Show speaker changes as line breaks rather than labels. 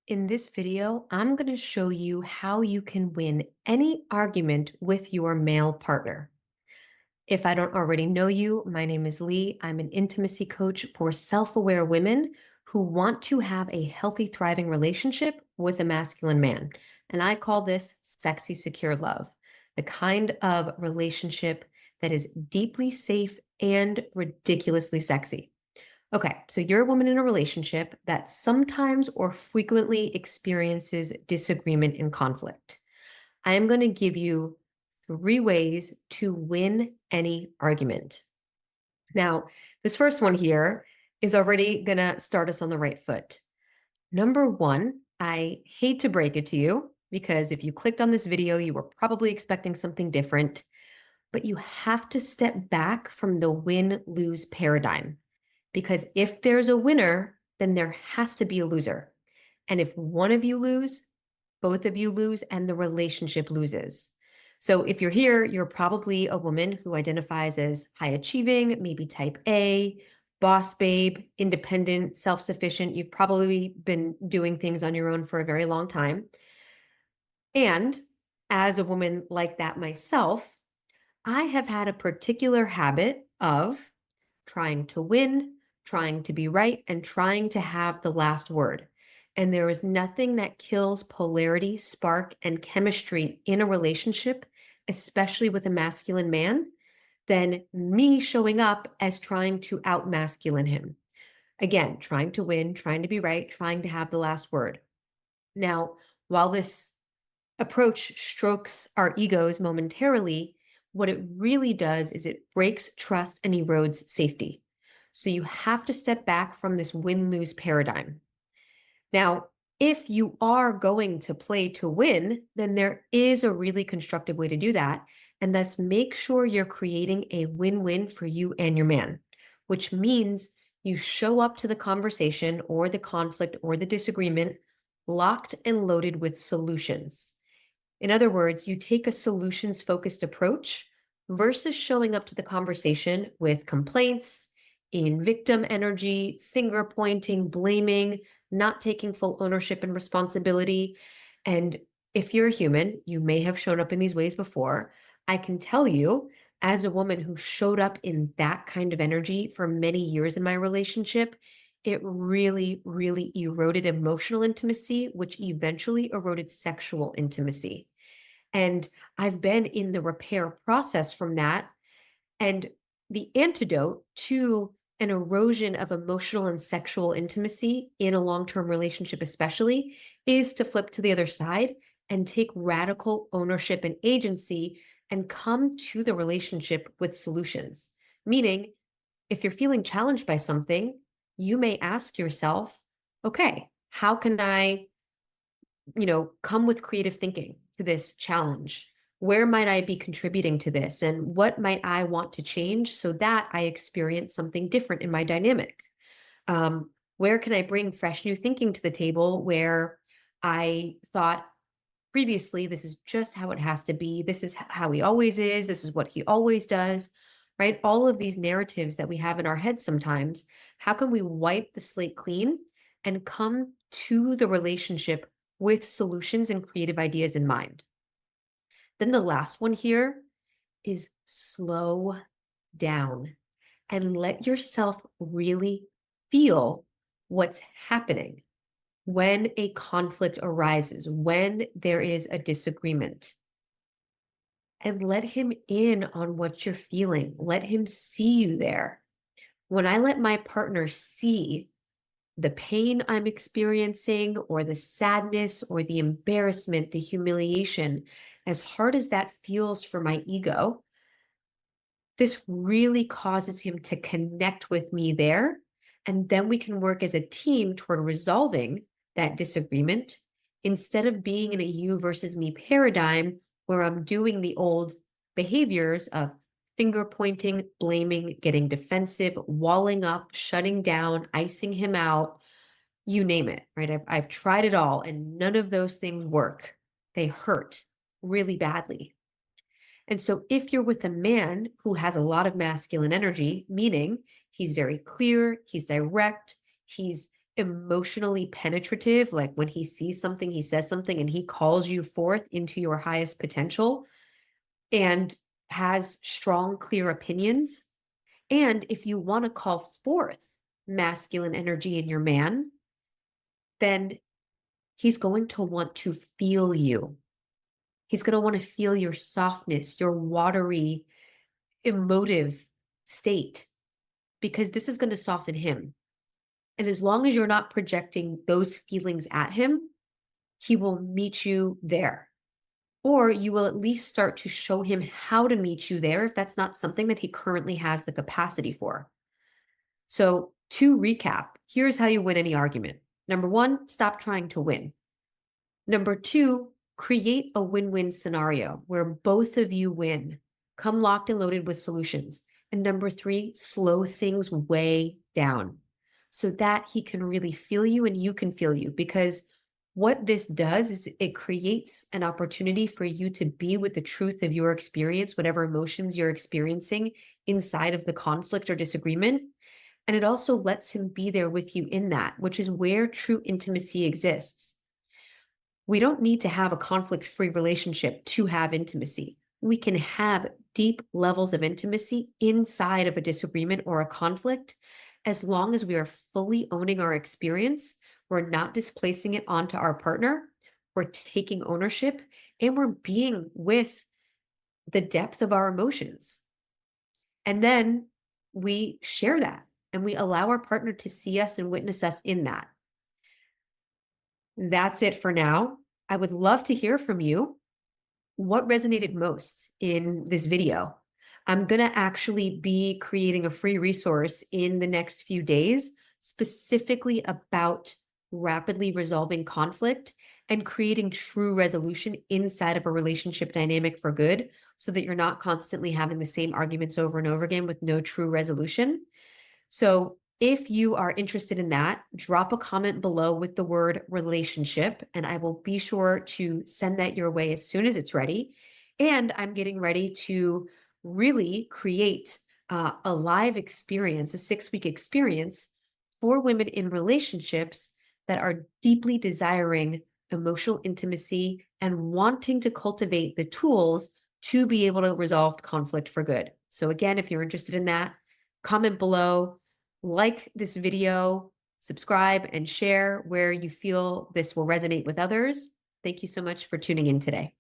In this video, I'm going to show you how you can win any argument with your male partner. If I don't already know you, my name is Lee. I'm an intimacy coach for self-aware women who want to have a healthy, thriving relationship with a masculine man. And I call this sexy, secure love, the kind of relationship that is deeply safe and ridiculously sexy. Okay, so you're a woman in a relationship that sometimes or frequently experiences disagreement and conflict. I am going to give you 3 ways to win any argument. Now, this first one here is already going to start us on the right foot. Number one, I hate to break it to you because if you clicked on this video, you were probably expecting something different, but you have to step back from the win-lose paradigm. Because if there's a winner, then there has to be a loser. And if one of you lose, both of you lose and the relationship loses. So if you're here, you're probably a woman who identifies as high achieving, maybe type A, boss babe, independent, self-sufficient. You've probably been doing things on your own for a very long time. And as a woman like that myself, I have had a particular habit of trying to win, trying to be right, and trying to have the last word. And there is nothing that kills polarity, spark, and chemistry in a relationship, especially with a masculine man, than me showing up as trying to out-masculine him. Again, trying to win, trying to be right, trying to have the last word. Now, while this approach strokes our egos momentarily, what it really does is it breaks trust and erodes safety. So you have to step back from this win-lose paradigm. Now, if you are going to play to win, then there is a really constructive way to do that. And that's make sure you're creating a win-win for you and your man, which means you show up to the conversation or the conflict or the disagreement locked and loaded with solutions. In other words, you take a solutions-focused approach versus showing up to the conversation with complaints, in victim energy, finger pointing, blaming, not taking full ownership and responsibility. And if you're a human, you may have shown up in these ways before. I can tell you, as a woman who showed up in that kind of energy for many years in my relationship, it really, really eroded emotional intimacy, which eventually eroded sexual intimacy. And I've been in the repair process from that. And the antidote to an erosion of emotional and sexual intimacy in a long-term relationship, especially, is to flip to the other side and take radical ownership and agency and come to the relationship with solutions. Meaning, if you're feeling challenged by something, you may ask yourself, okay, how can I come with creative thinking to this challenge? Where might I be contributing to this? And what might I want to change so that I experience something different in my dynamic? Where can I bring fresh new thinking to the table where I thought previously, this is just how it has to be. This is how he always is. This is what he always does, right? All of these narratives that we have in our heads sometimes, how can we wipe the slate clean and come to the relationship with solutions and creative ideas in mind? Then the last one here is slow down and let yourself really feel what's happening when a conflict arises, when there is a disagreement. And let him in on what you're feeling. Let him see you there. When I let my partner see the pain I'm experiencing, or the sadness, or the embarrassment, the humiliation, as hard as that feels for my ego, this really causes him to connect with me there. And then we can work as a team toward resolving that disagreement instead of being in a you versus me paradigm where I'm doing the old behaviors of finger pointing, blaming, getting defensive, walling up, shutting down, icing him out, you name it, right? I've tried it all and none of those things work. They hurt really badly. And so if you're with a man who has a lot of masculine energy, meaning he's very clear, he's direct, he's emotionally penetrative, like when he sees something, he says something, and he calls you forth into your highest potential and has strong, clear opinions. And if you want to call forth masculine energy in your man, then he's going to want to feel you. He's going to want to feel your softness, your watery, emotive state, because this is going to soften him. And as long as you're not projecting those feelings at him, he will meet you there. Or you will at least start to show him how to meet you there if that's not something that he currently has the capacity for. So, to recap, here's how you win any argument. Number one, stop trying to win. Number two, create a win win scenario where both of you win. Come locked and loaded with solutions. And number three, slow things way down so that he can really feel you and you can feel you. Because what this does is it creates an opportunity for you to be with the truth of your experience, whatever emotions you're experiencing inside of the conflict or disagreement. And it also lets him be there with you in that, which is where true intimacy exists. We don't need to have a conflict-free relationship to have intimacy. We can have deep levels of intimacy inside of a disagreement or a conflict as long as we are fully owning our experience, we're not displacing it onto our partner, we're taking ownership, and we're being with the depth of our emotions. And then we share that and we allow our partner to see us and witness us in that. That's it for now. I would love to hear from you. What resonated most in this video? I'm going to actually be creating a free resource in the next few days, specifically about rapidly resolving conflict and creating true resolution inside of a relationship dynamic for good, so that you're not constantly having the same arguments over and over again with no true resolution. So if you are interested in that, drop a comment below with the word relationship, and I will be sure to send that your way as soon as it's ready. And I'm getting ready to really create a live experience, a 6-week experience for women in relationships that are deeply desiring emotional intimacy and wanting to cultivate the tools to be able to resolve conflict for good. So again, if you're interested in that, comment below, like this video, subscribe, and share where you feel this will resonate with others. Thank you so much for tuning in today.